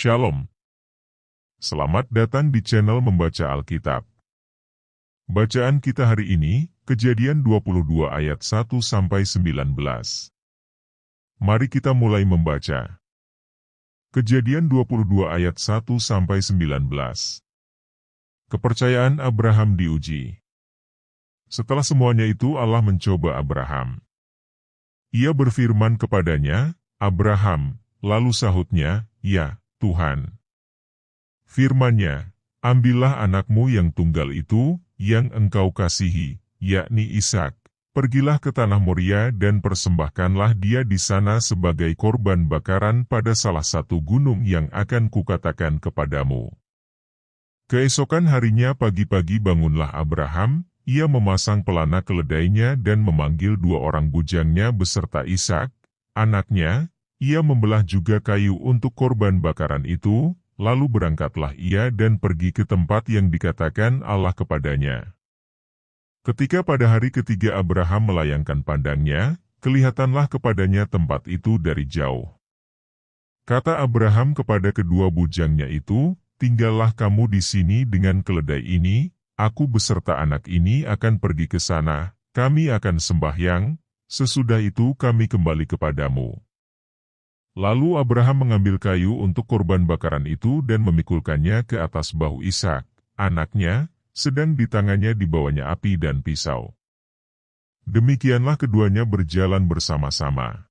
Shalom. Selamat datang di channel Membaca Alkitab. Bacaan kita hari ini, Kejadian 22 ayat 1-19. Mari kita mulai membaca. Kejadian 22 ayat 1-19. Kepercayaan Abraham diuji. Setelah semuanya itu Allah mencoba Abraham. Ia berfirman kepadanya, "Abraham," lalu sahutnya, "Ya, Tuhan." Firman-Nya, "Ambillah anakmu yang tunggal itu, yang engkau kasihi, yakni Ishak, pergilah ke tanah Moria dan persembahkanlah dia di sana sebagai korban bakaran pada salah satu gunung yang akan kukatakan kepadamu." Keesokan harinya pagi-pagi bangunlah Abraham, ia memasang pelana keledainya dan memanggil 2 orang bujangnya beserta Ishak, anaknya. Ia membelah juga kayu untuk korban bakaran itu, lalu berangkatlah ia dan pergi ke tempat yang dikatakan Allah kepadanya. Ketika pada hari ketiga Abraham melayangkan pandangnya, kelihatanlah kepadanya tempat itu dari jauh. Kata Abraham kepada kedua bujangnya itu, "Tinggallah kamu di sini dengan keledai ini, aku beserta anak ini akan pergi ke sana, kami akan sembahyang, sesudah itu kami kembali kepadamu." Lalu Abraham mengambil kayu untuk korban bakaran itu dan memikulkannya ke atas bahu Ishak, anaknya, sedang di tangannya dibawanya api dan pisau. Demikianlah keduanya berjalan bersama-sama.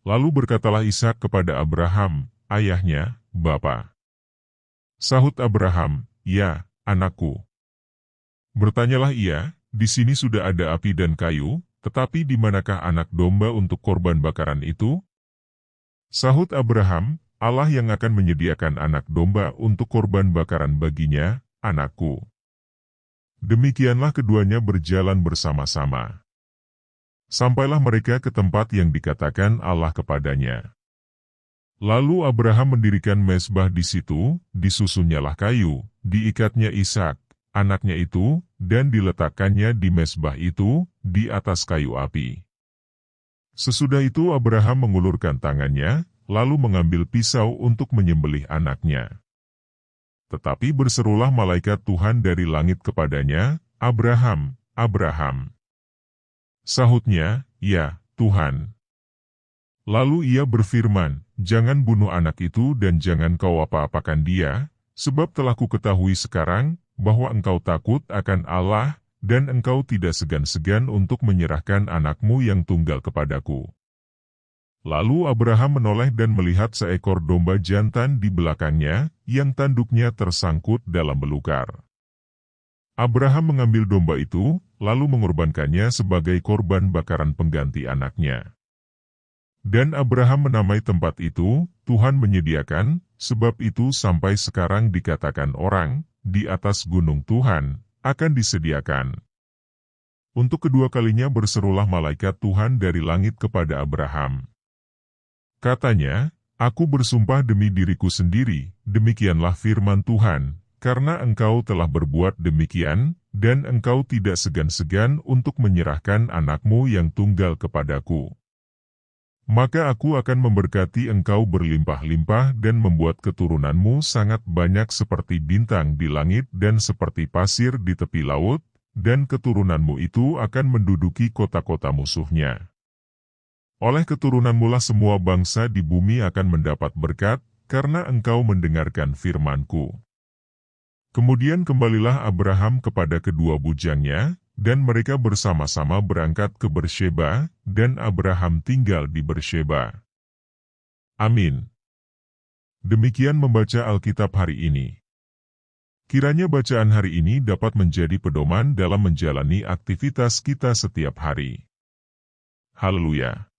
Lalu berkatalah Ishak kepada Abraham, ayahnya, "Bapa." Sahut Abraham, "Ya, anakku." Bertanyalah ia, "Di sini sudah ada api dan kayu, tetapi di manakah anak domba untuk korban bakaran itu?" Sahut Abraham, "Allah yang akan menyediakan anak domba untuk korban bakaran baginya, anakku." Demikianlah keduanya berjalan bersama-sama. Sampailah mereka ke tempat yang dikatakan Allah kepadanya. Lalu Abraham mendirikan mezbah di situ, disusunnyalah kayu, diikatnya Ishak, anaknya itu, dan diletakkannya di mezbah itu, di atas kayu api. Sesudah itu Abraham mengulurkan tangannya, lalu mengambil pisau untuk menyembelih anaknya. Tetapi berserulah malaikat Tuhan dari langit kepadanya, "Abraham, Abraham." Sahutnya, "Ya, Tuhan." Lalu ia berfirman, "Jangan bunuh anak itu dan jangan kau apa-apakan dia, sebab telah kuketahui sekarang, bahwa engkau takut akan Allah, dan engkau tidak segan-segan untuk menyerahkan anakmu yang tunggal kepadaku." Lalu Abraham menoleh dan melihat seekor domba jantan di belakangnya, yang tanduknya tersangkut dalam belukar. Abraham mengambil domba itu, lalu mengorbankannya sebagai korban bakaran pengganti anaknya. Dan Abraham menamai tempat itu, Tuhan menyediakan, sebab itu sampai sekarang dikatakan orang, di atas gunung Tuhan, akan disediakan. Untuk kedua kalinya berserulah malaikat Tuhan dari langit kepada Abraham. Katanya, "Aku bersumpah demi diriku sendiri, demikianlah firman Tuhan, karena engkau telah berbuat demikian, dan engkau tidak segan-segan untuk menyerahkan anakmu yang tunggal kepadaku. Maka aku akan memberkati engkau berlimpah-limpah dan membuat keturunanmu sangat banyak seperti bintang di langit dan seperti pasir di tepi laut, dan keturunanmu itu akan menduduki kota-kota musuhnya. Oleh keturunanmulah semua bangsa di bumi akan mendapat berkat, karena engkau mendengarkan firman-Ku." Kemudian kembalilah Abraham kepada kedua bujangnya, dan mereka bersama-sama berangkat ke Bersheba, dan Abraham tinggal di Bersheba. Amin. Demikian membaca Alkitab hari ini. Kiranya bacaan hari ini dapat menjadi pedoman dalam menjalani aktivitas kita setiap hari. Haleluya.